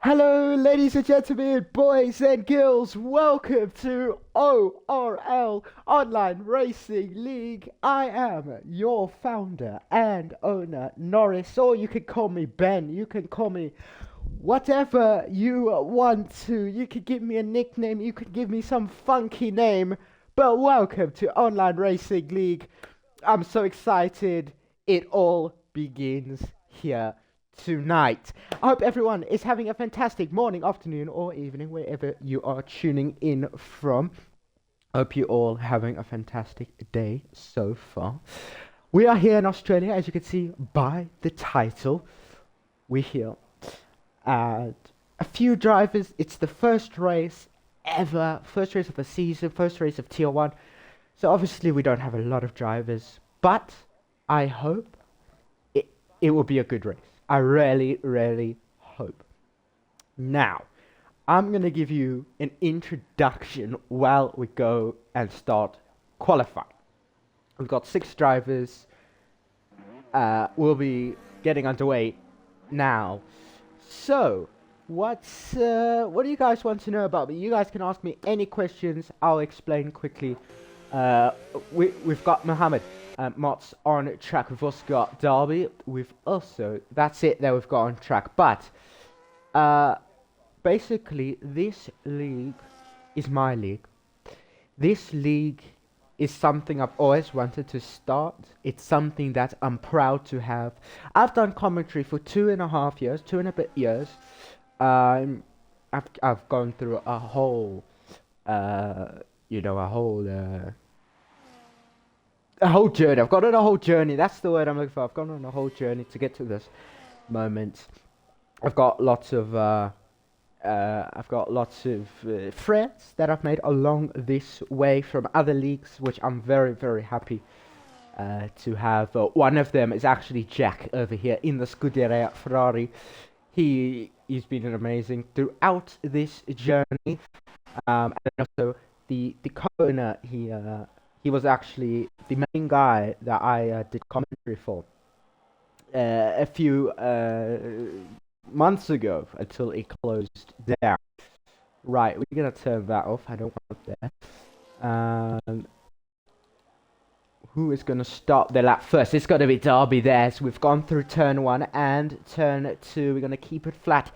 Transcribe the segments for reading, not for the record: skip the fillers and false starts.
Hello, ladies and gentlemen, boys and girls. Welcome to ORL Online Racing League. I am your founder and owner, Norris, or you can call me Ben. You can call me whatever you want to. You can give me a nickname. You could give me some funky name. But welcome to Online Racing League. I'm so excited. It all begins here tonight. I hope everyone is having a fantastic morning, afternoon, or evening, wherever you are tuning in from. Hope you all having a fantastic day so far. We are here in Australia, as you can see by the title. We're here. And a few drivers. It's the first race ever, first race of the season, first race of Tier 1. So obviously we don't have a lot of drivers, but I hope it will be a good race. I really hope. Now, I'm going to give you an introduction while we go and start qualifying. We've got 6 drivers. We'll be getting underway now. So, what do you guys want to know about me? You guys can ask me any questions. I'll explain quickly. We've got Mohammed Mott's on track. We've also got Derby. That's it that we've got on track. But basically, this league is my league. This league is something I've always wanted to start. It's something that I'm proud to have. I've done commentary for 2.5 years, 2 and a bit years. I've gone through a whole a whole journey. I've gone on a whole journey. That's the word I'm looking for. I've gone on a whole journey to get to this moment. I've got lots of friends that I've made along this way from other leagues, which I'm very happy to have. One of them is actually Jack over here in the Scuderia Ferrari. He's been amazing throughout this journey, and also the co-owner. He was actually the main guy that I did commentary for a few months ago until it closed down. Right, we're gonna turn that off. I don't want there. Who is gonna start the lap first? It's gonna be Derby there. So we've gone through turn 1 and turn 2. We're gonna keep it flat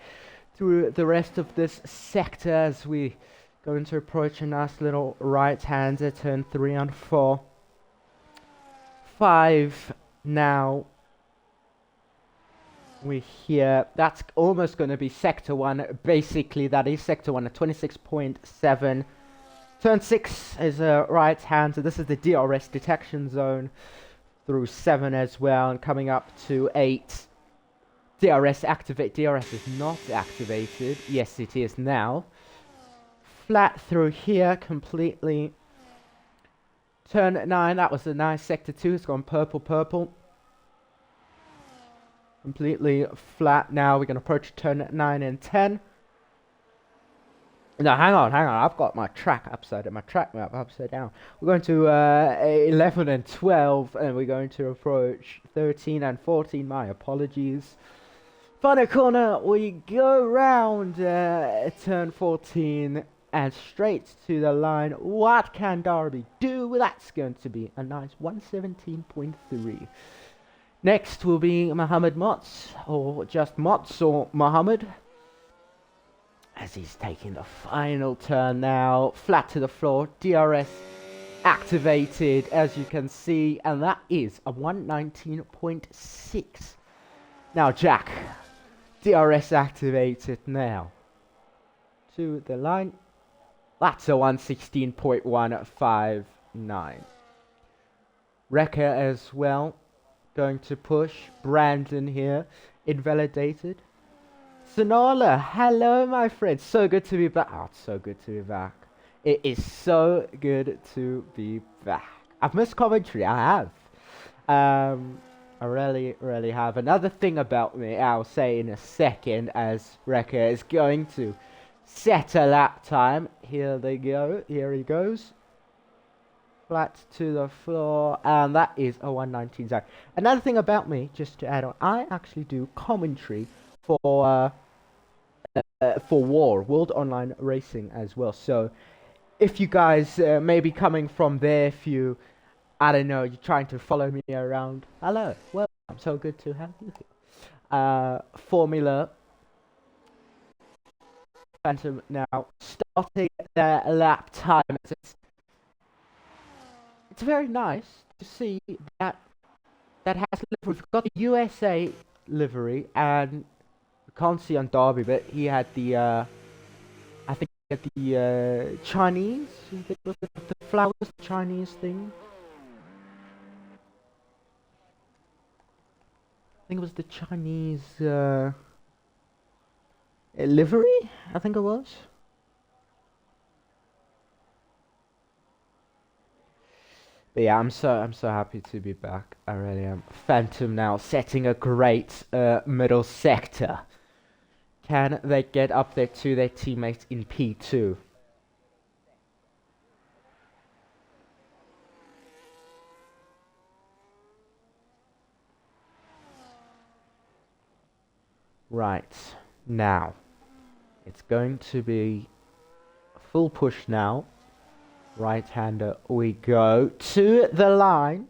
through the rest of this sector as we going to approach a nice little right-hander, turn 3 and 4. 5 now. We're here. That's almost going to be sector 1. Basically, that is sector 1 at 26.7. Turn 6 is a right-hander. This is the DRS detection zone through 7 as well. And coming up to 8. DRS activate. DRS is not activated. Yes, it is now. Flat through here completely. Turn 9, that was a nice sector 2. It's gone purple. Completely flat now. We're going to approach turn 9 and 10. No, hang on. I've got my track upside down. My track map upside down. We're going to 11 and 12, and we're going to approach 13 and 14. My apologies. Final corner, we go round turn 14. And straight to the line. What can Derby do? Well, that's going to be a nice 117.3. Next will be Mohammed Motts, or just Motts or Mohammed. As he's taking the final turn now. Flat to the floor. DRS activated, as you can see. And that is a 119.6. Now, Jack. DRS activated now. To the line. That's a 116.159. Wrecker as well. Going to push. Brandon here. Invalidated. Sonala, hello my friend. So good to be back. Oh, it's so good to be back. It is so good to be back. I've missed commentary. I have. I really have. Another thing about me, I'll say in a second, as Wrecker is going to set a lap time. Here they go. Here he goes. Flat to the floor. And that is a 119 zone. Another thing about me, just to add on, I actually do commentary for for World Online Racing as well. So if you guys may be coming from there, if you, I don't know, you're trying to follow me around, hello, well, I'm so good to have you here. Formula Phantom now starting their lap time. It's very nice to see that has livery. We've got the USA livery, and we can't see on Derby, but he had the I think he had the Chinese. I think it was the flowers Chinese thing. I think it was the Chinese livery. I think it was. But yeah, I'm so happy to be back. I really am. Phantom now setting a great middle sector. Can they get up there to their teammates in P2? Right, now it's going to be full push now. Right-hander, we go to the line.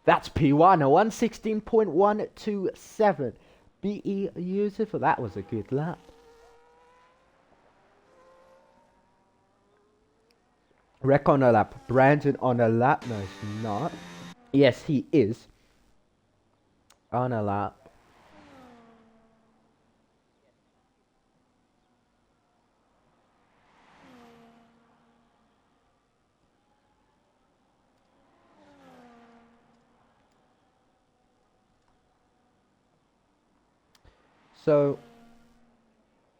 That's P1, a 116.127. BE beautiful. That was a good lap. Wreck on a lap. Brandon on a lap. No, he's not. Yes, he is. On a lap. So,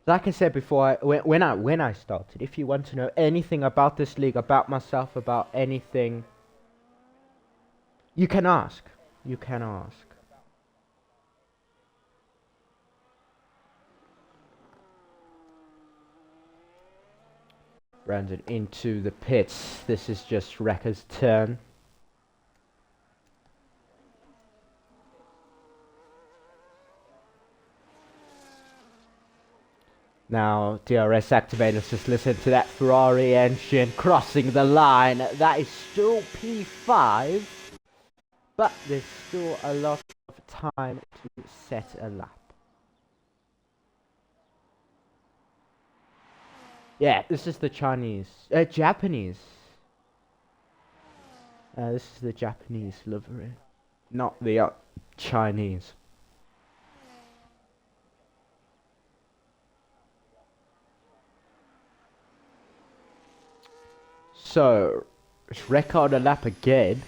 like I said before, when I started, if you want to know anything about this league, about myself, about anything, you can ask. You can ask. Brandon into the pits. This is just Wrecker's turn. Now, DRS activators, just listen to that Ferrari engine crossing the line. That is still P5, but there's still a lot of time to set a lap. Yeah, this is the Japanese. This is the Japanese livery, not the Chinese. So, is record a lap again?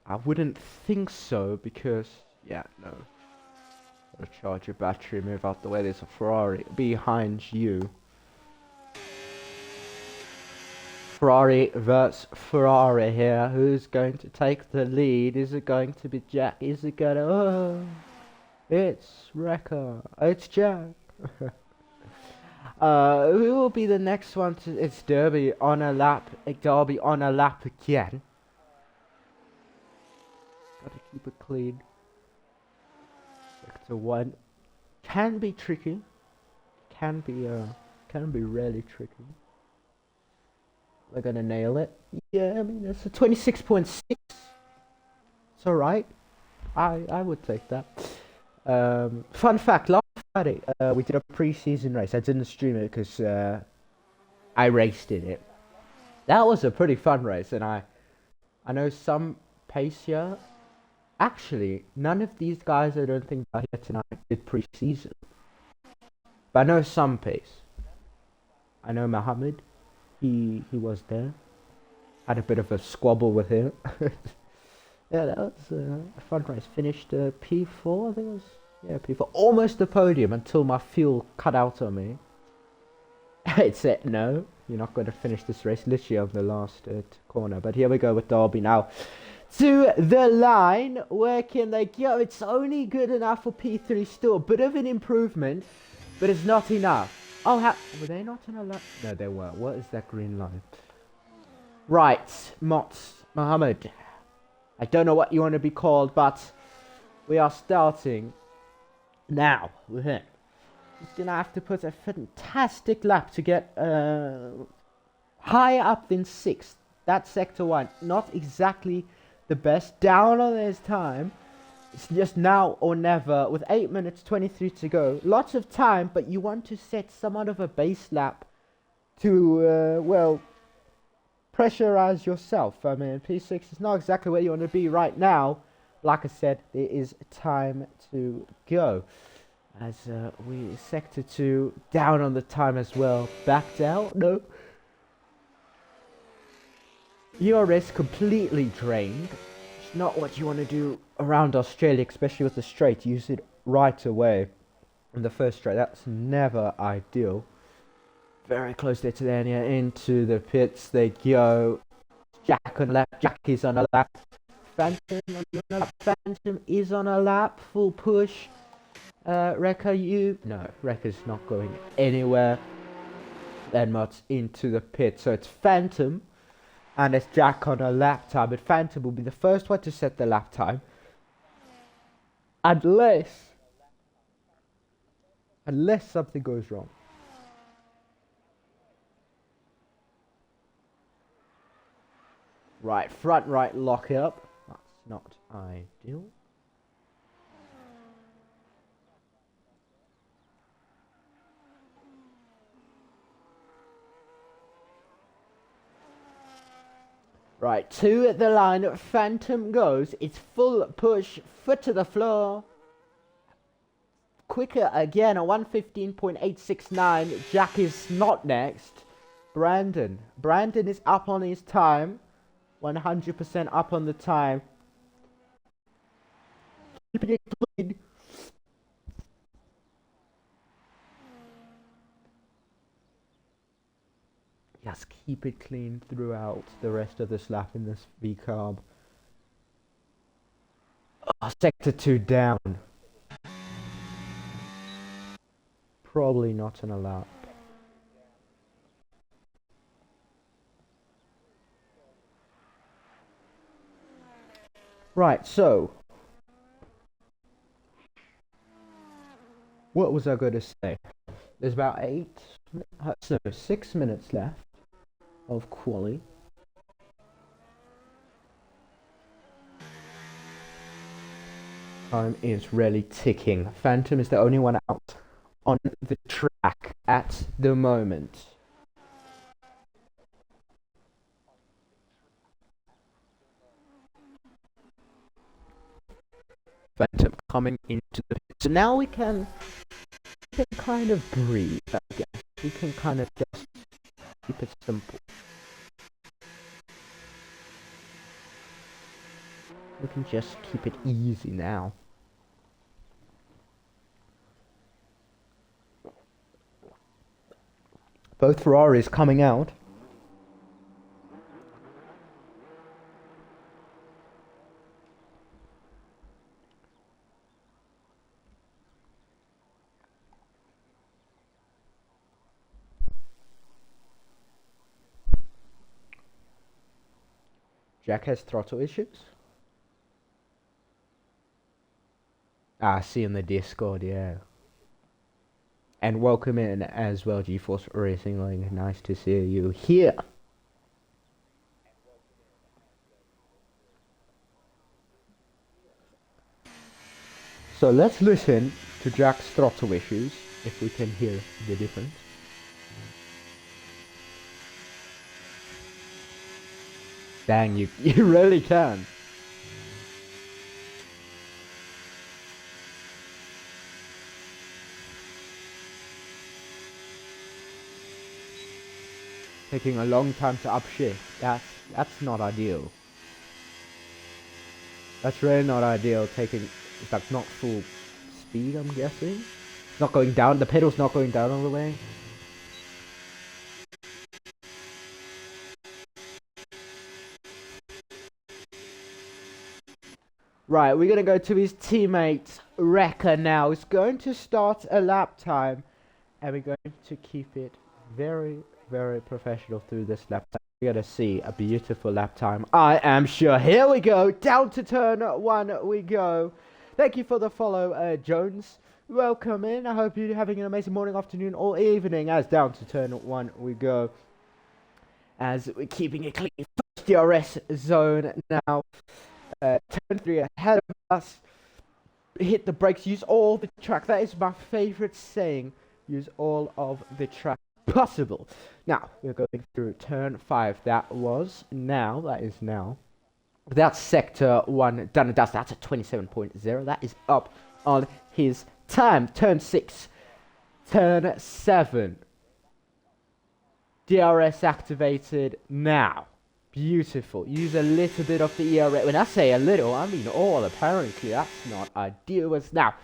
I wouldn't think so, because, yeah, no. Gotta charge your battery, move out the way, there's a Ferrari behind you. Ferrari versus Ferrari here. Who's going to take the lead? Is it going to be Jack? Is it gonna... Oh, it's Wrecker. It's Jack. Who will be the next one to... It's Derby on a lap. Derby on a lap again. Gotta keep it clean. Sector 1. Can be tricky. Can be really tricky. We're gonna nail it. Yeah, I mean, it's a 26.6. It's alright. I would take that. Fun fact, last Friday, we did a pre-season race. I didn't stream it because I raced in it. That was a pretty fun race, and I know some pace here. Actually, none of these guys I don't think are here tonight did pre-season. But I know some pace. I know Mohammed. He was there. Had a bit of a squabble with him. Yeah, that was a fun race. Finished P4, I think it was. Yeah, P4. Almost the podium until my fuel cut out on me. It said, no, you're not going to finish this race. Literally on the last corner. But here we go with Derby now. To the line. Where can they go? It's only good enough for P3 still. Bit of an improvement. But it's not enough. Oh, were they not in a line? No, they were. What is that green line? Right, Mohammed. I don't know what you want to be called, but we are starting Now, he's gonna have to put a fantastic lap to get higher up than 6th. That's sector 1. Not exactly the best. Down on his time. It's just now or never with 8 minutes 23 to go. Lots of time, but you want to set somewhat of a base lap to, well, pressurize yourself. I mean, P6 is not exactly where you want to be right now. Like I said, there is time to go. As we sector 2 down on the time as well. Back down? No. ERS completely drained. It's not what you want to do around Australia, especially with the straight. Use it right away in the first straight. That's never ideal. Very close there to the end, into the pits they go. Jack on lap, Jack is on a lap. Phantom is on a lap, full push. Rekka, no, Rekka's not going anywhere. Then much into the pit, so it's Phantom. And it's Jack on a lap time, but Phantom will be the first one to set the lap time. Unless something goes wrong. Right, front right lock up. That's not ideal. Right, 2 at the line. Phantom goes. It's full push, foot to the floor. Quicker again, a 1:15.869. Jack is not next. Brandon is up on his time. 100% up on the time. Keeping it clean. Just keep it clean throughout the rest of this lap in this V-carb. Oh, sector 2 down. Probably not in a lap. Right, so what was I going to say? There's about 6 minutes left of quali. Time is really ticking. Phantom is the only one out on the track at the moment. Phantom coming into the pit. So now we can kind of breathe, I guess. We can kind of just keep it simple. We can just keep it easy now. Both Ferraris coming out. Jack has throttle issues. I see in the Discord, yeah. And welcome in as well, GeForce Racing League. Nice to see you here. So let's listen to Jack's throttle issues, if we can hear the difference. Dang, you really can. Taking a long time to upshift. That's not ideal. That's really not ideal. Taking, it's like not full speed, I'm guessing. It's not going down. The pedal's not going down all the way. Right, we're going to go to his teammate, Rekka now. He's going to start a lap time. And we're going to keep it very, very professional through this lap time. We're going to see a beautiful lap time, I am sure. Here we go. Down to turn 1 we go. Thank you for the follow, Jones. welcome in. I hope you're having an amazing morning, afternoon, or evening. As down to turn 1 we go. As we're keeping it clean. First DRS zone now. Turn 3 ahead of us. Hit the brakes. Use all the track. That is my favorite saying. Use all of the track possible. Now, we're going through turn 5. That is now. That's sector 1 done and dust. That's a 27.0. That is up on his time. Turn 6. Turn 7. DRS activated now. Beautiful. Use a little bit of the ERA. When I say a little, I mean all. Apparently, that's not ideal. As now,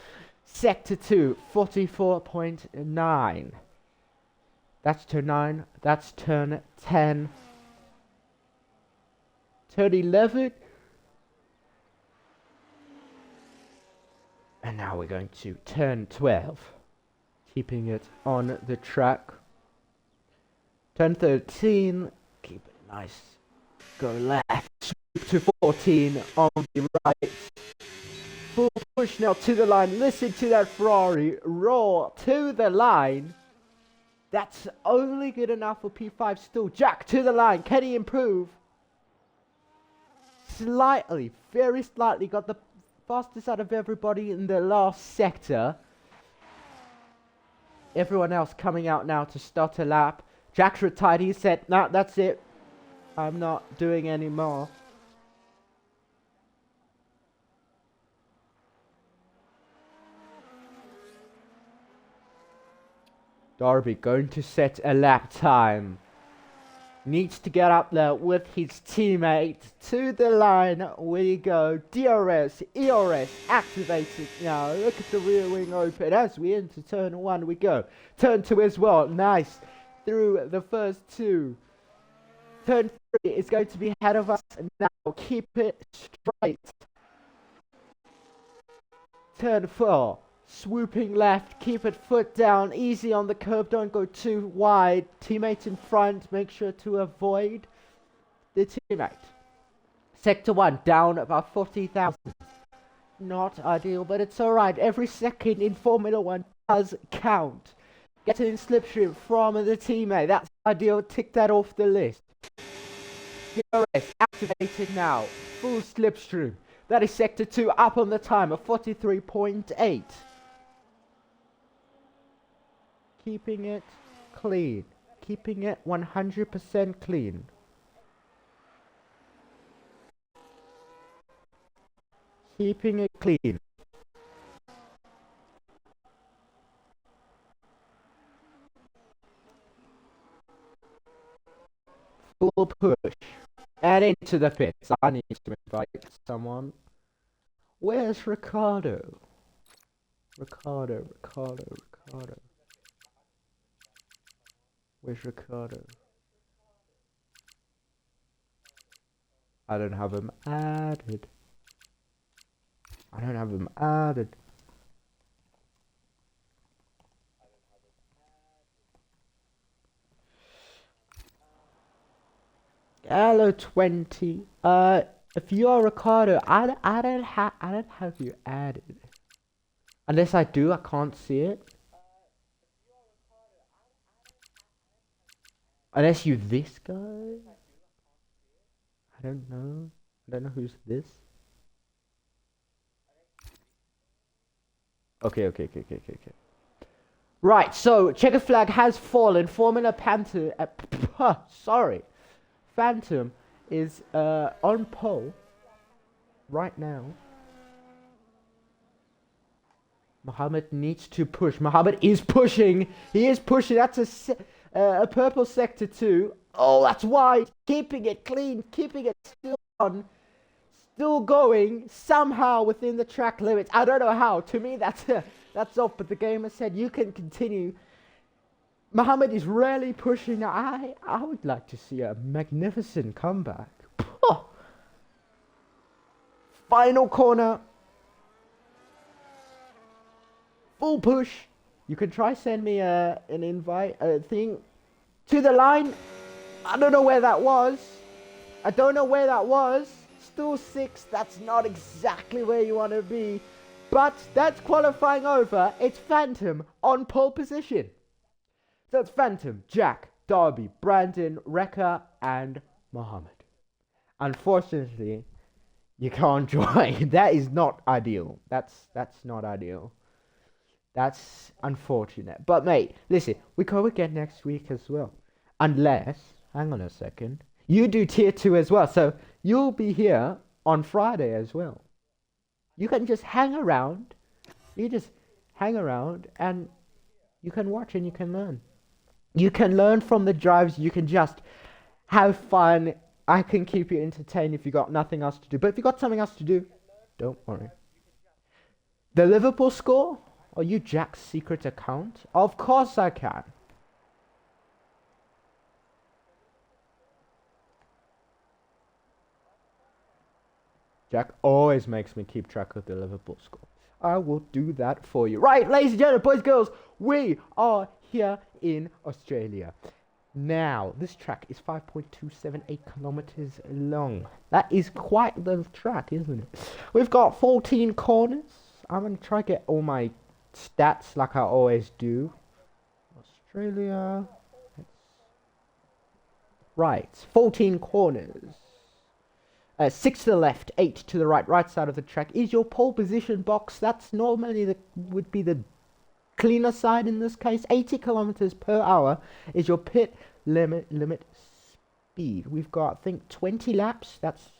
sector 2, 44.9. That's turn 9. That's turn 10. Turn 11. And now we're going to turn 12. Keeping it on the track. Turn 13. Keep it nice. Go left. Swoop to 14 on the right. Full push now to the line. Listen to that Ferrari roar to the line. That's only good enough for P5 still. Jack to the line. Can he improve? Slightly, very slightly. Got the fastest out of everybody in the last sector. Everyone else coming out now to start a lap. Jack's retired. He said, "Nah, that's it. I'm not doing any more." Darby going to set a lap time. Needs to get up there with his teammate. To the line we go. DRS, ERS activated now. Look at the rear wing open. As we enter turn 1 we go. Turn 2 as well. Nice. Through the first 2. Turn 3 is going to be ahead of us now. Keep it straight. Turn 4. Swooping left, keep it foot down, easy on the curb, don't go too wide. Teammate in front, make sure to avoid the teammate. Sector 1, down about 40,000. Not ideal, but it's alright. Every second in Formula 1 does count. Getting in slipstream from the teammate, that's ideal, tick that off the list. DRS activated now, full slipstream. That is sector 2, up on the time of 43.8. Keeping it clean. Keeping it 100% clean. Keeping it clean. Full push. And into the pits. I need to invite someone. Where's Ricardo? Ricardo. Where's Ricardo? I don't have him added. Hello 20. If you are Ricardo, I don't have you added. Unless I do, I can't see it. Unless you this guy? I don't know. I don't know who's this. Okay. Right, so checker flag has fallen. Formula Panther Phantom is on pole right now. Mohammed needs to push. Mohammed is pushing. He is pushing. That's a purple sector 2. Oh, that's wide. Keeping it clean. Keeping it still on. Still going. Somehow within the track limits. I don't know how. To me, that's off. But the game has said you can continue. Mohammed is really pushing. I would like to see a magnificent comeback. Final corner. Full push. You can try send me an invite thing to the line. I don't know where that was. Still 6. That's not exactly where you want to be. But that's qualifying over. It's Phantom on pole position. So it's Phantom, Jack, Darby, Brandon, Rekha, and Mohammed. Unfortunately, you can't join. That is not ideal. That's not ideal. That's unfortunate. But mate, listen, we go again next week as well. Unless, hang on a second, you do tier 2 as well. So you'll be here on Friday as well. You can just hang around. You just hang around and you can watch and you can learn. You can learn from the drives. You can just have fun. I can keep you entertained if you got nothing else to do. But if you got something else to do, don't worry. The Liverpool score? Are you Jack's secret account? Of course I can. Jack always makes me keep track of the Liverpool score. I will do that for you. Right, ladies and gentlemen, boys and girls, we are here in Australia. Now, this track is 5.278 kilometers long. That is quite the track, isn't it? We've got 14 corners. I'm going to try to get all my stats like I always do. Australia. Right, 14 corners. 6 to the left, 8 to the right side of the track is your pole position box. That's normally would be the cleaner side in this case. 80 kilometers per hour is your pit limit speed. We've got, I think, 20 laps. That's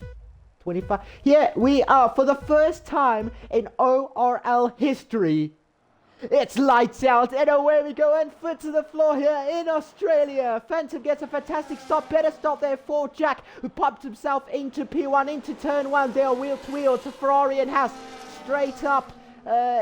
25. Yeah, we are, for the first time in ORL history, it's lights out and away we go, and foot to the floor here in Australia. Phantom gets a fantastic stop. Better stop there for Jack, who popped himself into P1, into turn 1. They are wheel to wheel to Ferrari and Haas. Straight up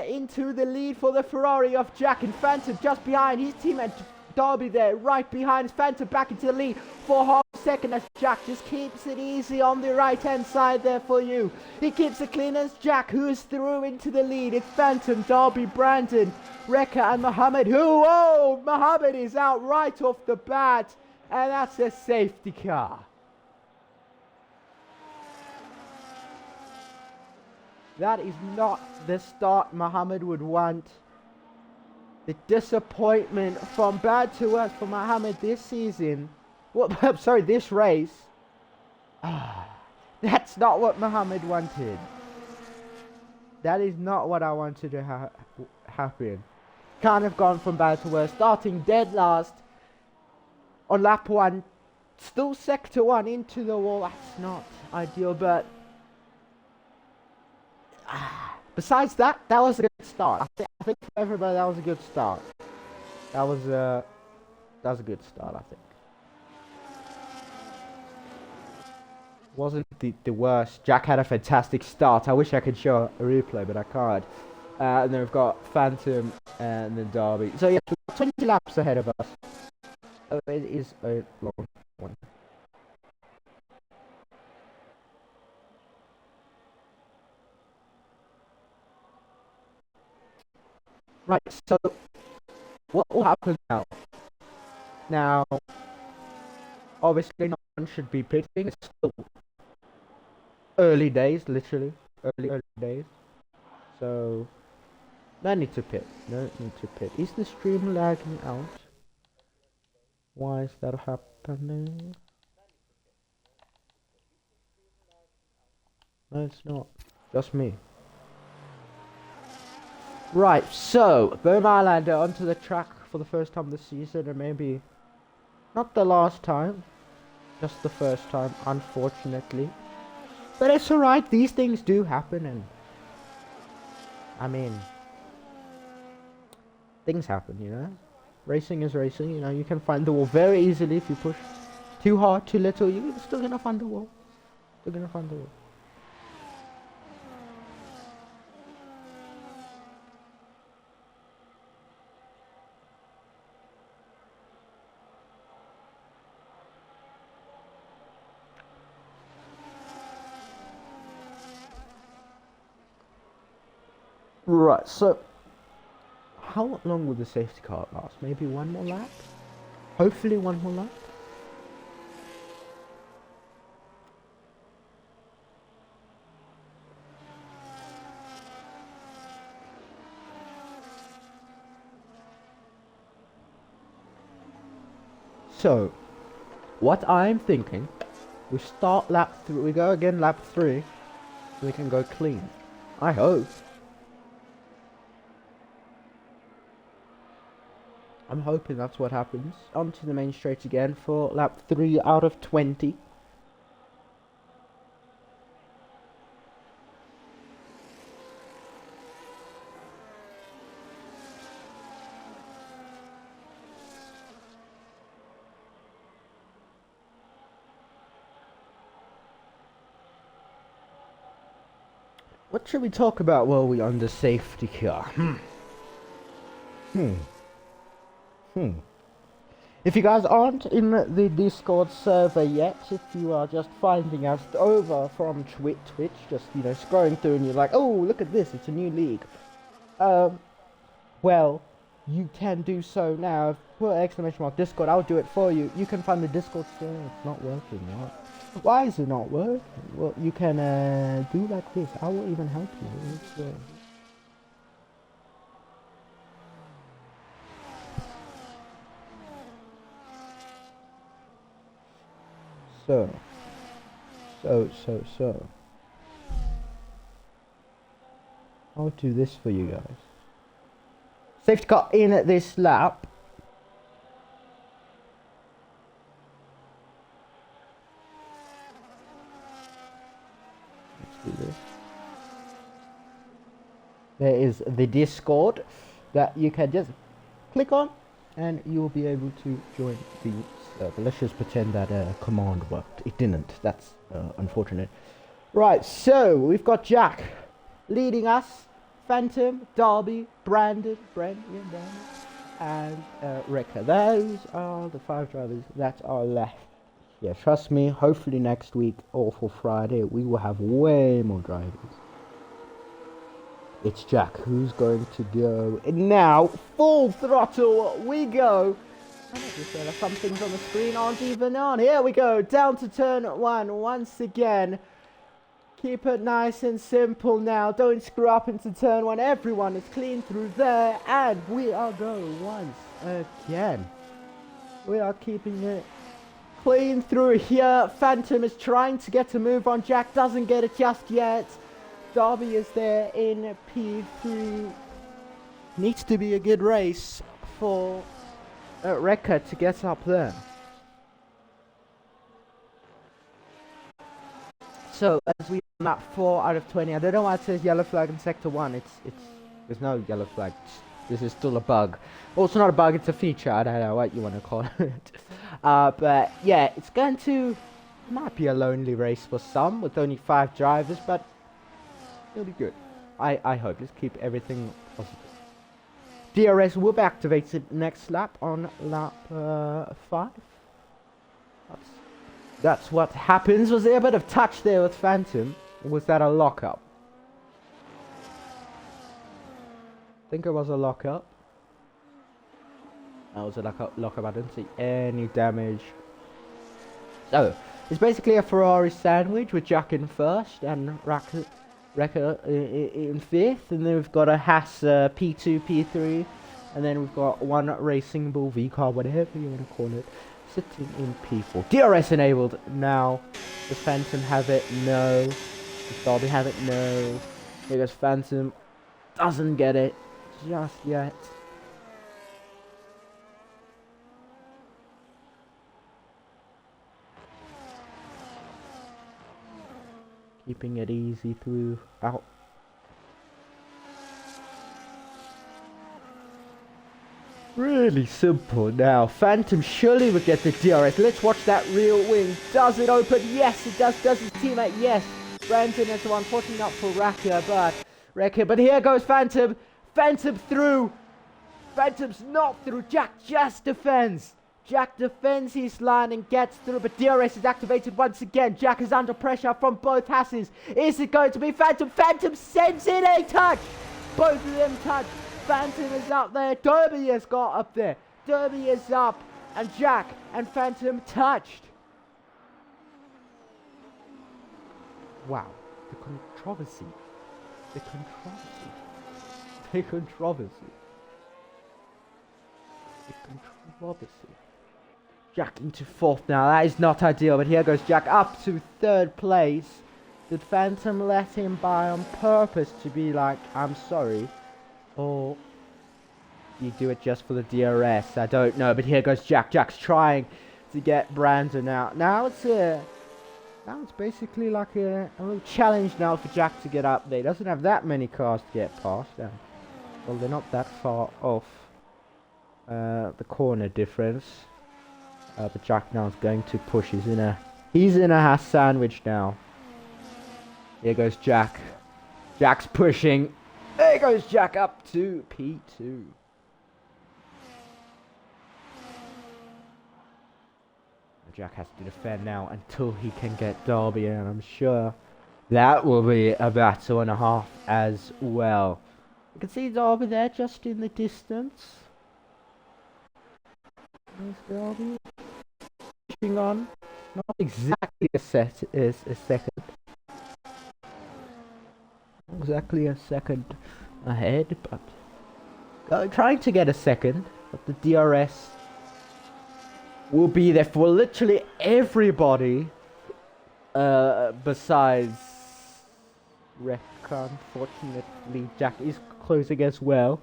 into the lead for the Ferrari of Jack, and Phantom just behind his teammate Darby there, right behind Phantom, back into the lead for half a second as Jack just keeps it easy on the right hand side there for you. He keeps it clean as Jack, who is through into the lead. It's Phantom, Darby, Brandon, Rekha and Mohammed, Mohammed is out right off the bat, and that's a safety car. That is not the start Mohammed would want. The disappointment from bad to worse for Mohammed this season. I'm sorry, this race. That's not what Mohammed wanted. That is not what I wanted to happen. Can't have gone from bad to worse. Starting dead last on lap 1. Still sector 1 into the wall. That's not ideal, but besides that, that was a good start. I think for everybody that was a good start. That was a good start, I think. Wasn't the worst. Jack had a fantastic start. I wish I could show a replay, but I can't. And then we've got Phantom and then Darby. So yeah, we've got 20 laps ahead of us. It is a long one. Right, so what will happen now? Now, obviously no one should be pitting. It's still early days, literally. Early days. So, no need to pit. No need to pit. Is the stream lagging out? Why is that happening? No, it's not. Just me. Right, so, Boom Islander onto the track for the first time this season, and maybe not the last time, just the first time, unfortunately. But it's alright, these things do happen, and I mean, things happen, you know? Racing is racing, you know, you can find the wall very easily if you push too hard, too little, you're still gonna find the wall. Still gonna find the wall. Right, so how long will the safety car last? Maybe one more lap? Hopefully one more lap? So, what I'm thinking, we start lap 3, we go again lap 3, so we can go clean. I hope. I'm hoping that's what happens. Onto the main straight again for lap 3 out of 20. What should we talk about while we're on the safety car? If you guys aren't in the Discord server yet, if you are just finding us over from Twitch, just, you know, scrolling through and you're like, oh, look at this, it's a new league. Well, you can do so now. Put exclamation mark Discord, I'll do it for you. You can find the Discord server. It's not working. Why is it not working? Well, you can do like this. I will even help you. So. I'll do this for you guys. Safety car in at this lap. Let's do this. There is the Discord that you can just click on and you'll be able to join the server. Let's just pretend that command worked. It didn't. That's unfortunate. Right, so we've got Jack leading us, Phantom, Darby, Brandon, and Rekka. Those are the 5 drivers that are left. Yeah, trust me, hopefully next week or for Friday we will have way more drivers. It's Jack who's going to go. And now, full throttle, we go. I just realized some things on the screen aren't even on. Here we go, down to turn 1 once again. Keep it nice and simple now. Don't screw up into turn 1. Everyone is clean through there. And we are going once again. We are keeping it clean through here. Phantom is trying to get a move on. Jack doesn't get it just yet. Darby is there in P3. Needs to be a good race for Rekka to get up there. So as we map 4 out of 20, I don't know why it says yellow flag in sector 1. There's no yellow flag. This is still a bug. Well, it's not a bug, it's a feature. I don't know what you want to call it. But yeah, it's going to might be a lonely race for some with only 5 drivers, but it'll be good. I hope. Let's keep everything positive. DRS will be activated next lap on lap 5. That's what happens. Was there a bit of touch there with Phantom? Or was that a lockup? I think it was a lockup. That was a lockup. I didn't see any damage. So, it's basically a Ferrari sandwich with Jack in first and Rekka in 5th. And then we've got a Haas P2, P3. And then we've got one Racing Bull V car, whatever you want to call it, sitting in P4. DRS enabled now. Does Phantom have it? No. Does Darby have it? No. Because Phantom doesn't get it just yet. Keeping it easy throughout. Really simple now. Phantom surely would get the DRS. Let's watch that real wing. Does it open? Yes, it does. Does his teammate? Yes. Brandon is the one fortunately up for Rekka, but here goes Phantom. Phantom through. Phantom's not through. Jack just defends. Jack defends his line and gets through, but DRS is activated once again. Jack is under pressure from both Hasses. Is it going to be Phantom? Phantom sends in a touch. Both of them touch. Phantom is up there. Derby has got up there. Derby is up. And Jack and Phantom touched. Wow. The controversy. The controversy. The controversy. The controversy. Jack into 4th now. That is not ideal, but here goes Jack up to 3rd place. Did Phantom let him by on purpose to be like, I'm sorry? Or you do it just for the DRS? I don't know, but here goes Jack. Jack's trying to get Brandon out. Now it's basically like a little challenge now for Jack to get up there. He doesn't have that many cars to get past. Well, they're not that far off the corner difference. But Jack now is going to push. He's in a Haas sandwich now. Here goes Jack. Jack's pushing. There goes Jack up to P2. Jack has to defend now until he can get Derby, and I'm sure that will be a battle and a half as well. You can see Derby there just in the distance. There's Derby. Pushing on. Not exactly a second. Exactly a second ahead, but trying to get a second. But the DRS will be there for literally everybody besides Rekka. Unfortunately, Jack is closing as well.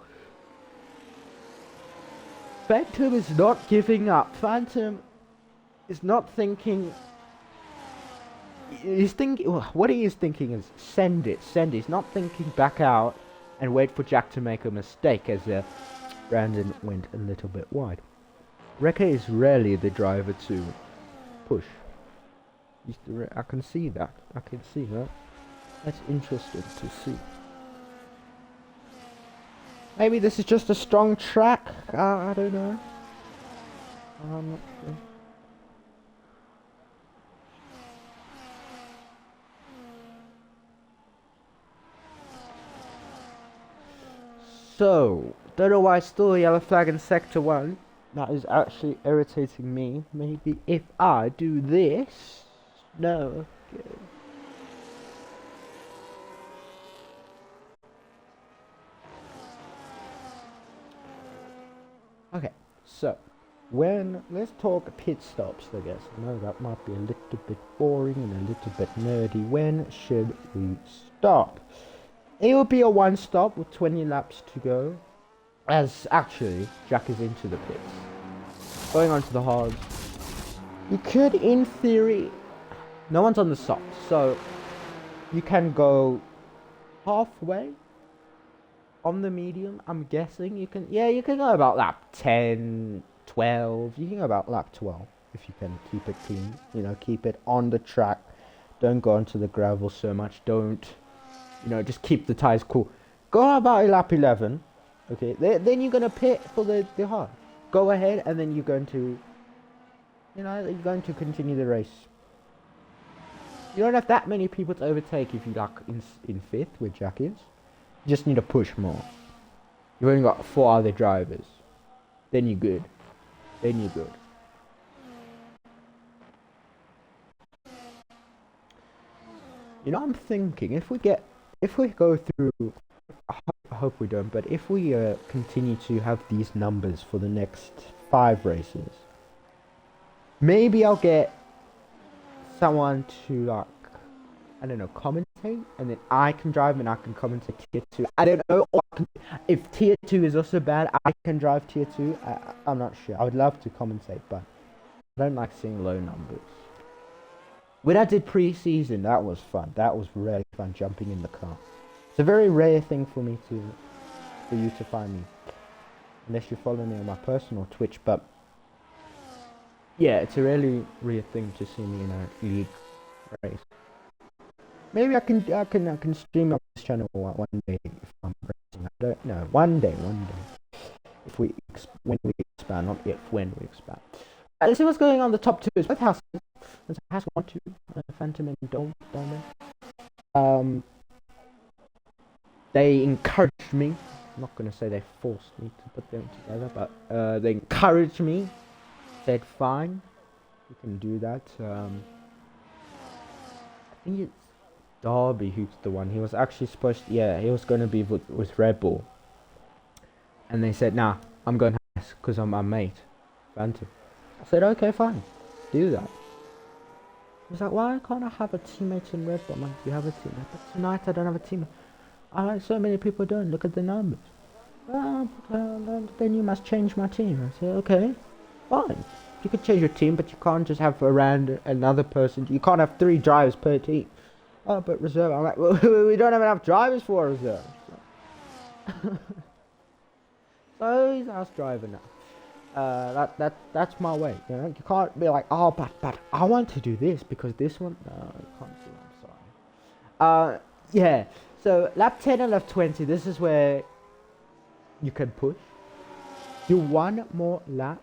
Phantom is not giving up. Phantom is not thinking. He's thinking. What he is thinking is send it. He's not thinking back out and wait for Jack to make a mistake, as Brandon went a little bit wide. Rekka is rarely the driver to push. I can see that. That's interesting to see. Maybe this is just a strong track. I don't know. I'm not sure. So, don't know why it's still a yellow flag in Sector 1. That is actually irritating me. Maybe if I do this... No. Okay. Okay, so... let's talk pit stops, I guess. I know that might be a little bit boring and a little bit nerdy. When should we stop? It will be a 1 stop with 20 laps to go. As actually, Jack is into the pits. Going on to the hards. You could, in theory... No one's on the soft, so... You can go... halfway? On the medium, I'm guessing. You can go about lap 10, 12. You can go about lap 12. If you can keep it clean. You know, keep it on the track. Don't go onto the gravel so much. Don't... just keep the tires cool. Go about lap 11. Okay, then you're gonna pit for the hard. Go ahead, and then you're going to, you're going to continue the race. You don't have that many people to overtake if you like in 5th, where Jack is. You just need to push more. You've only got 4 other drivers. Then you're good. I'm thinking if we go through. I hope we don't, but if we continue to have these numbers for the next 5 races, maybe I'll get someone to commentate, and then I can drive and I can commentate tier 2. I don't know, if tier 2 is also bad, I can drive tier 2. I'm not sure. I would love to commentate, but I don't like seeing low numbers. When I did pre-season, that was fun. That was really fun, jumping in the car. It's a very rare thing for you to find me, unless you follow me on my personal Twitch. But yeah, it's a really rare thing to see me in a league race. Maybe I can stream on this channel one day if I'm racing. I don't know. One day. When we expand, not if when we expand. Let's see what's going on. The top 2 is both houses. There's a house 1, 2, Phantom and Dome down there. They encouraged me. I'm not going to say they forced me to put them together, but they encouraged me. Said, fine, you can do that. I think it's Derby who's the one. He was actually supposed to, he was going to be with Red Bull. And they said, nah, I'm going to because I'm my mate, Phantom. I said, okay, fine, do that. He's like, why can't I have a teammate in Red Bull? I'm like, you have a teammate, but tonight I don't have a teammate. I like so many people don't. Look at the numbers. Then you must change my team. I said, okay, fine. You could change your team, but you can't just have around another person. You can't have 3 drivers per team. Oh, but reserve. I'm like, well, we don't have enough drivers for a reserve. So he's asked driver now. That's my way. You know, you can't be like, oh, but I want to do this because this one. No, you can't do. I'm sorry. Yeah. So lap 10 and lap 20. This is where you can push. Do one more lap,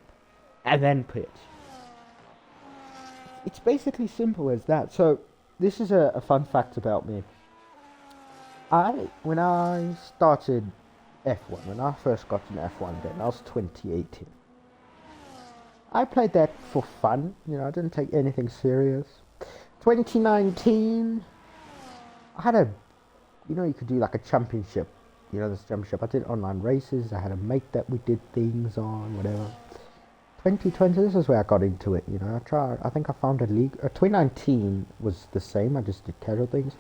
and then pitch. It's basically simple as that. So this is a fun fact about me. When I started F1, when I first got an F1 then, I was 2018. I played that for fun, you know, I didn't take anything serious. 2019, I had a, you know, you could do like a championship, you know, this championship. I did online races, I had a mate that we did things on, whatever. 2020, this is where I got into it, you know, I think I found a league. 2019 was the same, I just did casual things.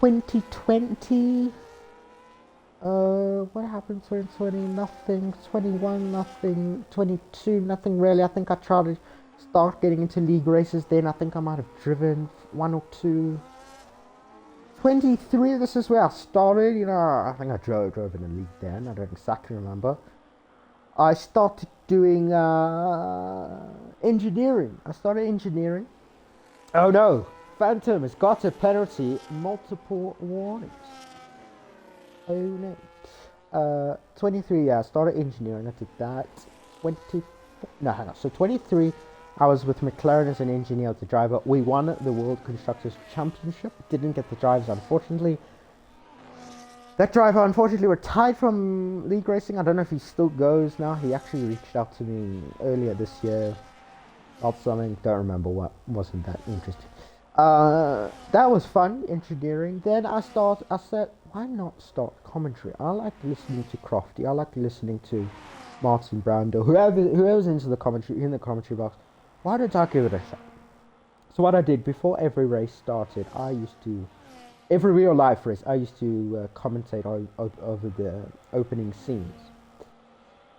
2020, what happened 2020? Nothing. 21, nothing. 22, nothing really. I think I tried to start getting into league races then. I think I might have driven 1 or 2. 23, this is where I started, you know, I think I drove in a league then. I don't exactly remember. I started doing engineering. I started engineering. Oh no! Phantom has got a penalty, multiple warnings. Oh no. 23, yeah, I started engineering, I did that. 20, no, hang on. So 23, I was with McLaren as an engineer, the driver. We won the World Constructors Championship. Didn't get the drivers, unfortunately. That driver, unfortunately, retired from league racing. I don't know if he still goes now. He actually reached out to me earlier this year about something. Don't remember what. Wasn't that interesting. That was fun, engineering. Then I said, why not start commentary? I like listening to Crofty. I like listening to Martin Brando. Whoever's into the commentary, in the commentary box. Why don't I give it a shot? So what I did before every race started, every real life race, I used to commentate over the opening scenes.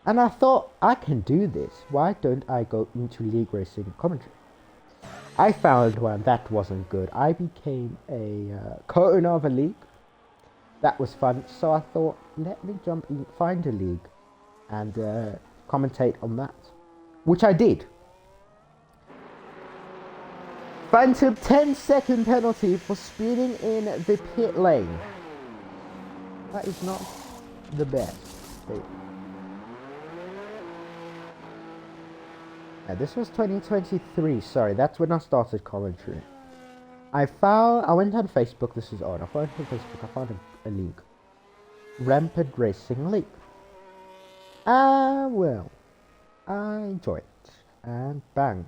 And I thought, I can do this. Why don't I go into league racing commentary? I found one that wasn't good. I became a co-owner of a league. That was fun. So I thought, let me find a league and commentate on that. Which I did. Phantom 10-second penalty for speeding in the pit lane. That is not the best. Now this was 2023, sorry, that's when I started commentary. I went on Facebook, this is odd, I found a league. Rampant Racing League. Well, I joined, and bang.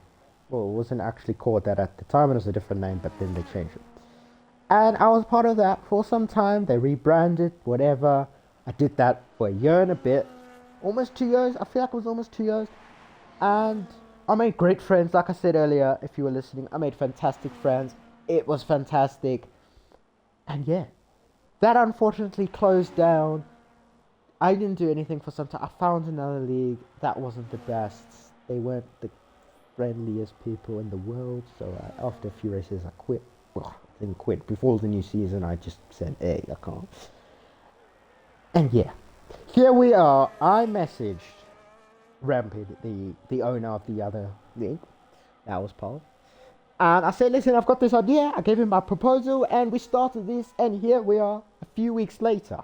Well, it wasn't actually called that at the time, it was a different name, but then they changed it. And I was part of that for some time, they rebranded, whatever. I did that for a year and a bit. Almost 2 years, I feel like it was almost 2 years. And I made great friends, like I said earlier, if you were listening, I made fantastic friends. It was fantastic. And yeah, that unfortunately closed down. I didn't do anything for some time. I found another league. That wasn't the best. They weren't the friendliest people in the world. So after a few races, I quit. Well, I didn't quit. Before the new season, I just said, hey, I can't. And yeah, here we are. I messaged Rampant, the owner of the other league. That was Paul. And I said, listen, I've got this idea. I gave him my proposal and we started this, and here we are a few weeks later.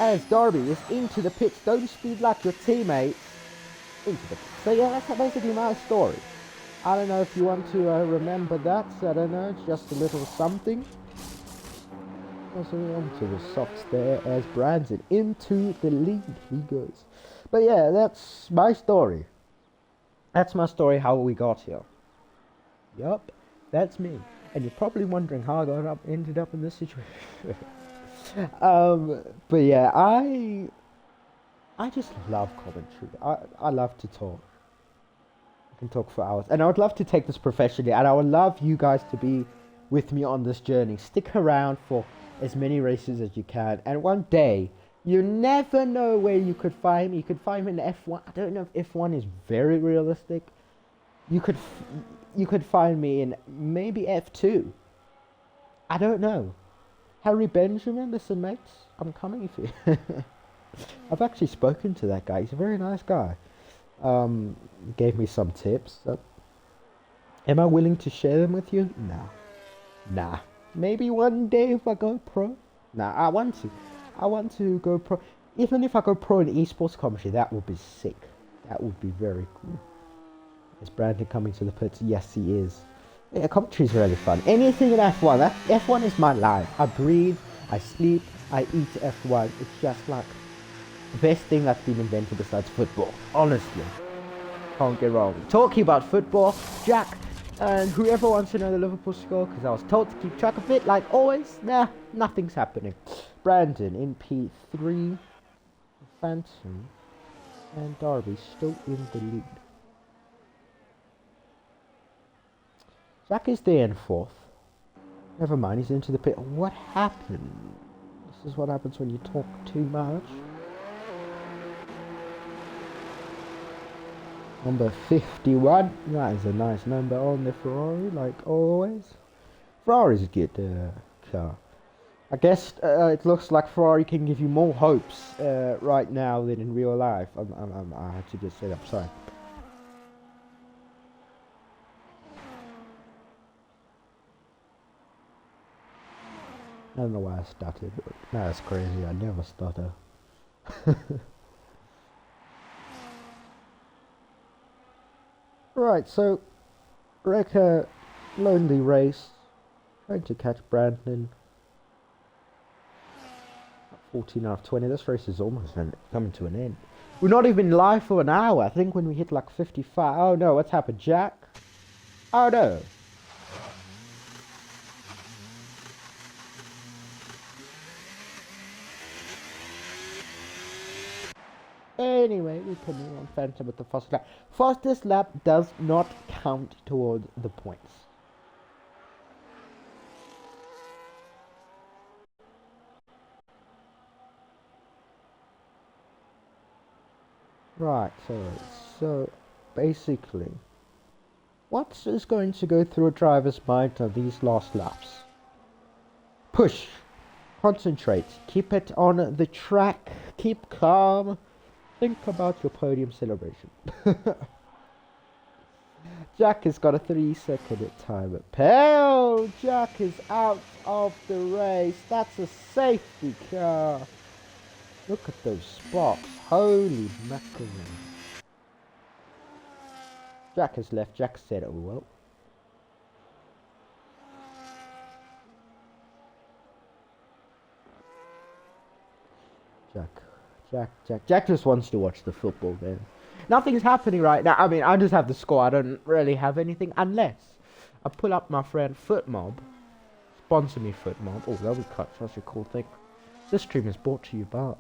As Darby is into the pits. Don't speed like your teammates. Into the pits. So yeah, that's basically my story. I don't know if you want to remember that. I don't know, it's just a little something. Also onto the socks there as Brandon into the lead he goes. But yeah, that's my story. That's my story how we got here. Yup, that's me. And you're probably wondering how I ended up in this situation. But yeah, I just love commentary. I love to talk. I can talk for hours. And I would love to take this professionally. And I would love you guys to be with me on this journey. Stick around for as many races as you can. And one day, you never know where you could find me. You could find me in F1. I don't know if F1 is very realistic. You could find me in maybe F2. I don't know. Harry Benjamin, listen mates, I'm coming for you. I've actually spoken to that guy. He's a very nice guy. Gave me some tips. Am I willing to share them with you? Nah. Maybe one day if I go pro. Nah, I want to go pro. Even if I go pro in esports commentary, that would be sick. That would be very cool. Is Brandon coming to the pits? Yes, he is. Yeah, commentary is really fun. Anything in F1. F1 is my life. I breathe, I sleep, I eat F1. It's just like the best thing that's been invented besides football. Honestly. Can't get wrong. Talking about football, Jack, and whoever wants to know the Liverpool score, because I was told to keep track of it, like always, nothing's happening. Brandon in P3, Phantom, and Derby still in the lead. Jack is there in fourth. Never mind, he's into the pit. What happened? This is what happens when you talk too much. Number 51. That is a nice number on the Ferrari, like always. Ferrari's a good car. I guess it looks like Ferrari can give you more hopes right now than in real life. I had to just say that. I'm sorry. I don't know why I stuttered, but that's crazy. I never stutter. Right, so Wrecker, lonely race, trying to catch Brandon. 14 out of 20. This race is almost coming to an end. We're not even live for an hour. I think when we hit like 55. Oh no, what's happened, Jack? Oh no. Anyway, we're coming on Phantom with the fastest lap. Fastest lap does not count towards the points. Right, so basically, what is going to go through a driver's mind on these last laps? Push, concentrate, keep it on the track, keep calm. Think about your podium celebration. Jack has got a 3-second time. Pell! Jack is out of the race. That's a safety car. Look at those sparks. Holy mackerel. Jack has left. Jack said, oh well. Jack just wants to watch the football game. Nothing's happening right now. I mean, I just have the score. I don't really have anything unless I pull up my friend Footmob. Sponsor me, Footmob. Oh, that'll be such a cool thing. This stream is brought to you by...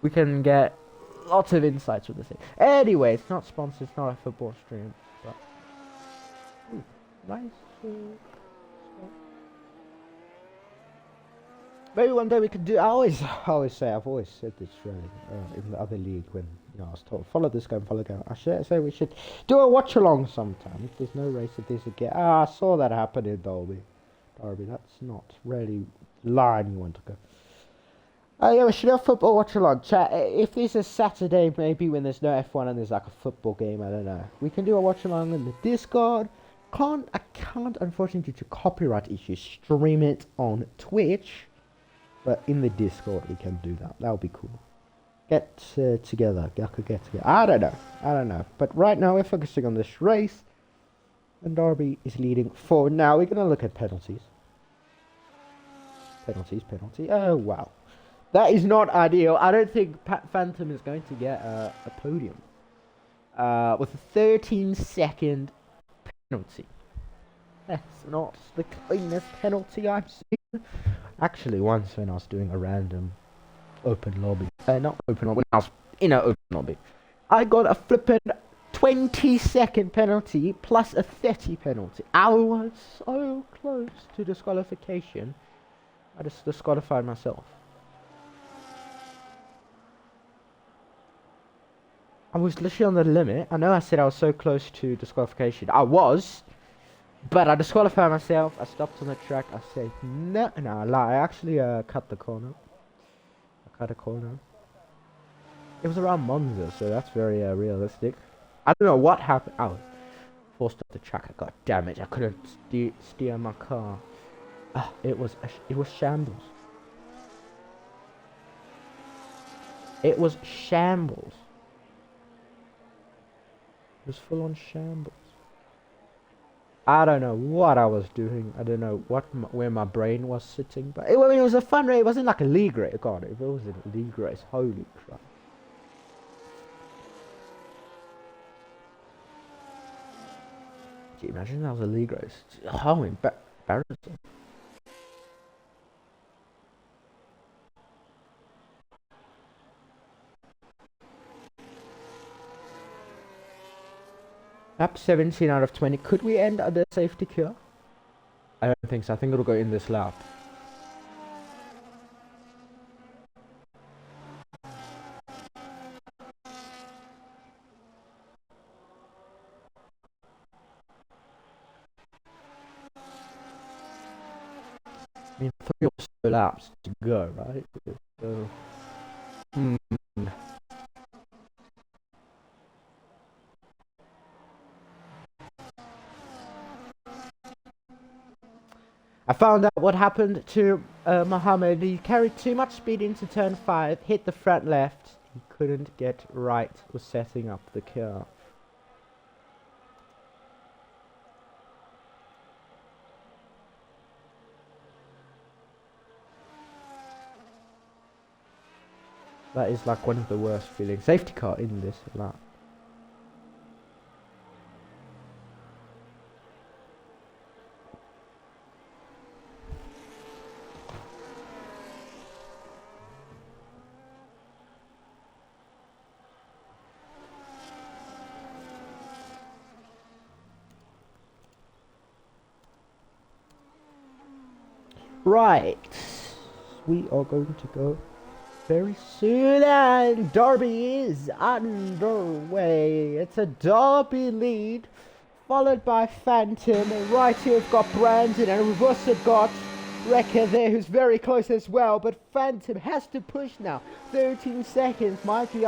We can get lots of insights with this thing. Anyway, it's not sponsored. It's not a football stream. But... Ooh, nice. Maybe one day we could do. I've always said this in the other league when I was told follow this guy and follow that guy. I say we should do a watch along sometime. If there's no race, if there's a game. I saw that happen in Derby. That's not really line you want to go. Yeah, we should have football watch along. Chat. If there's a Saturday, maybe when there's no F1 and there's like a football game, I don't know. We can do a watch along in the Discord. I can't unfortunately due to copyright issues stream it on Twitch. But in the Discord we can do that. That would be cool. Get together. I don't know. But right now we're focusing on this race. And Derby is leading forward. Now we're going to look at penalties. Penalty. Oh, wow. That is not ideal. I don't think Phantom is going to get a podium. With a 13-second penalty. That's not the cleanest penalty I've seen. Actually, once when I was doing a random open lobby, not open lobby, when I was in an open lobby, I got a flippin' 20-second penalty plus a 30 penalty. I was so close to disqualification. I just disqualified myself. I was literally on the limit. I know I said I was so close to disqualification. I was, but I disqualified myself. I stopped on the track. I said, no, I lie. I actually cut the corner. I cut a corner. It was around Monza, so that's very realistic. I don't know what happened. Oh, forced off the track. God damn it! I couldn't steer my car. It was shambles. It was shambles. It was full on shambles. I don't know what I was doing. I don't know where my brain was sitting. But it was a fun race. It wasn't like a league race. God, if it was a league race, holy crap. Gee, imagine that was a league race. How embarrassing. Lap 17 out of 20. Could we end at the safety car? I don't think so. I think it'll go in this lap. I mean, 3 or so laps to go, right? So, I found out what happened to Mohammed. He carried too much speed into turn 5, hit the front left. He couldn't get right with setting up the car. That is like one of the worst feelings. Safety car in this lap. Right, we are going to go very soon, and Derby is underway. It's a Derby lead, followed by Phantom, and right here we've got Brandon, and we've also got Wrecker there, who's very close as well, but Phantom has to push now. 13 seconds might be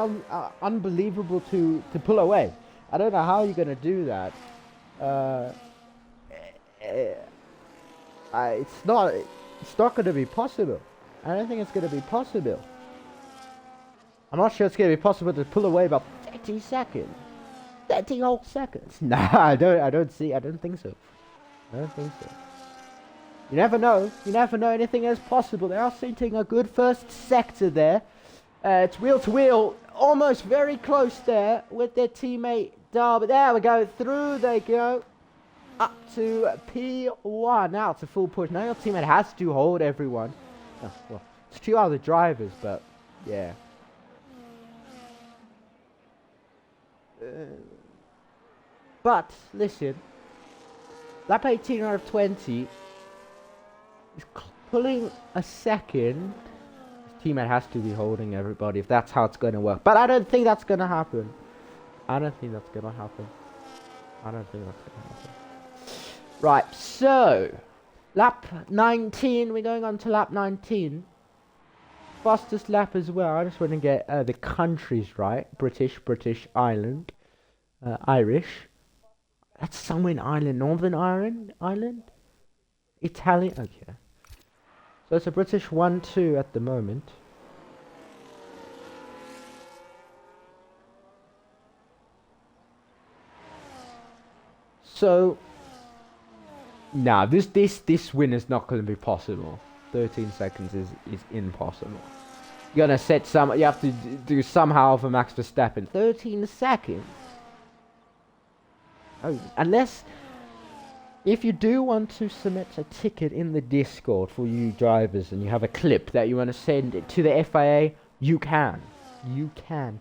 unbelievable to pull away. I don't know how you're going to do that. It's not going to be possible. I don't think it's going to be possible. I'm not sure it's going to be possible to pull away about 30 seconds. 30 whole seconds. Nah, I don't think so. I don't think so. You never know. You never know, anything is possible. They are sitting a good first sector there. It's wheel to wheel. Almost very close there with their teammate Darby. There we go. Through they go. Up to P1. Now it's a full push. Now your teammate has to hold everyone. Oh, well, it's 2 other drivers, but yeah. But listen, lap 18 out of 20 is pulling a second. His teammate has to be holding everybody if that's how it's going to work. But I don't think that's going to happen. I don't think that's going to happen. Right, so lap 19, we're going on to lap 19. Fastest lap as well. I just want to get the countries right. British, Ireland, Irish. That's somewhere in Ireland. Northern Ireland? Italian? Okay. So it's a British 1-2 at the moment. So nah, this win is not going to be possible. 13 seconds is impossible. You're gonna set you have to do somehow for Max Verstappen. 13 seconds. Oh, unless if you do want to submit a ticket in the Discord for you drivers, and you have a clip that you want to send it to the FIA, you can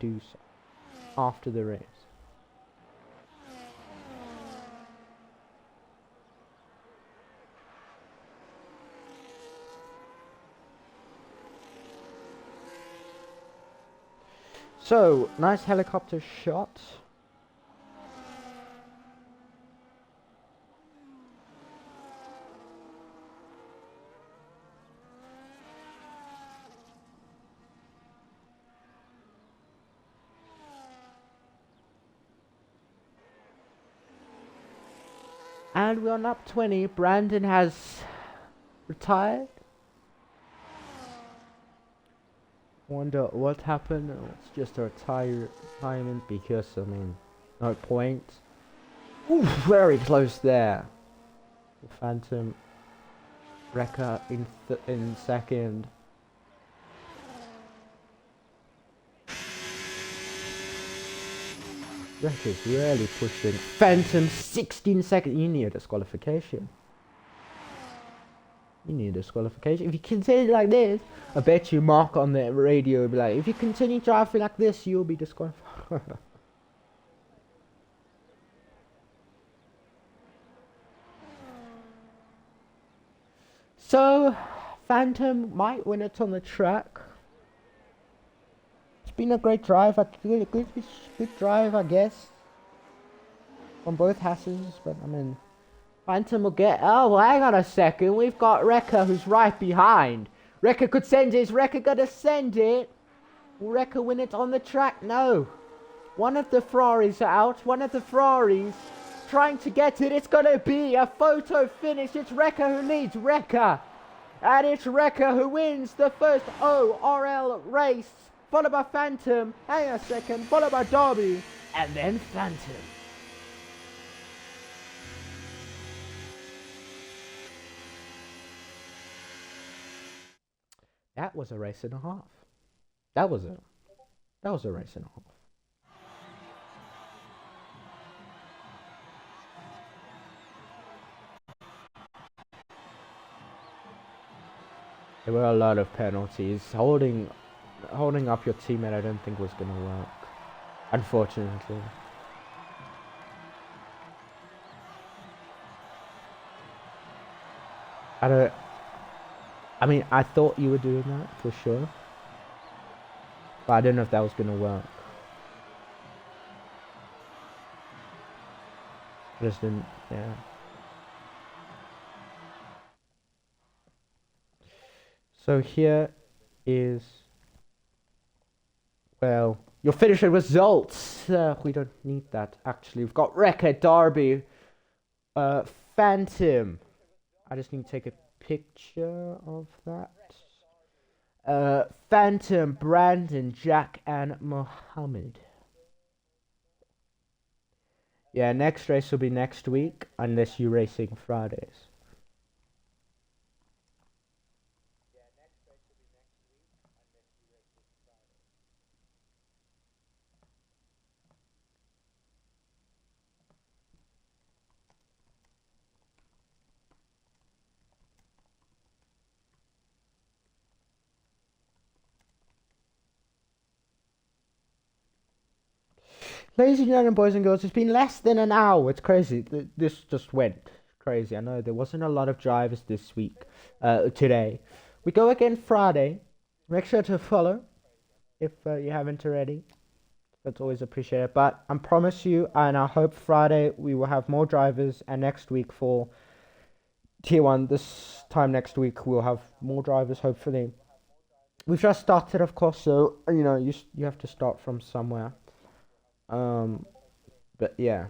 do so after the race. So, nice helicopter shot. And we're on lap 20. Brandon has retired. Wonder what happened. It's just a retirement because, I mean, no point. Ooh, very close there. Phantom Wrecker in second. Wrecker's really pushing. Phantom 16 seconds. You need a disqualification. You need a disqualification. If you continue like this, I bet you Mark on the radio will be like, if you continue driving like this, you'll be disqualified. So, Phantom might win it on the track. It's been a great drive, good drive, I guess, on both Hasses, but I mean, Phantom will get. Oh, well, hang on a second. We've got Wrecker who's right behind. Wrecker could send it. Is Wrecker gonna send it? Will Wrecker win it on the track? No. One of the Ferraris are out. One of the Ferraris trying to get it. It's gonna be a photo finish. It's Wrecker who leads. Wrecker. And it's Wrecker who wins the first ORL race. Followed by Phantom. Hang on a second. Followed by Derby. And then Phantom. That was a race and a half. That was a race and a half. There were a lot of penalties. Holding up your teammate, I don't think was gonna work. Unfortunately. I mean, I thought you were doing that for sure, but I didn't know if that was gonna work. I just didn't, yeah. So here is, well, your finishing results. We don't need that, actually. We've got Wrecker, Derby, Phantom. I just need to take a picture of that. Phantom, Brandon, Jack, and Mohammed. Yeah, next race will be next week, unless you're racing Fridays. Ladies and gentlemen, boys and girls, it's been less than an hour. It's crazy. This just went crazy. I know there wasn't a lot of drivers this week, today. We go again Friday. Make sure to follow if you haven't already. That's always appreciated. But I promise you, and I hope Friday we will have more drivers. And next week for Tier 1, this time next week, we'll have more drivers, hopefully. We've just started, of course, so, you know, you have to start from somewhere. But yeah.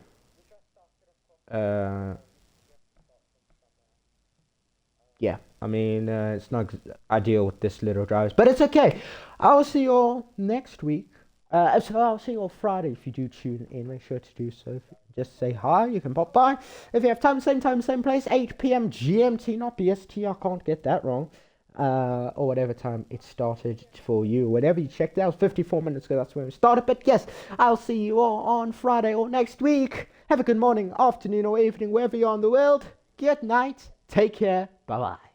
Yeah, I mean, it's not ideal with this little drivers, but it's okay. I'll see you all next week. So I'll see you all Friday if you do tune in. Make sure to do so. Just say hi. You can pop by. If you have time, same place, 8 p.m. GMT, not BST. I can't get that wrong. Or whatever time it started for you. Whatever you checked out, 54 minutes ago, that's when we started. But yes, I'll see you all on Friday or next week. Have a good morning, afternoon, or evening, wherever you are in the world. Good night. Take care. Bye-bye.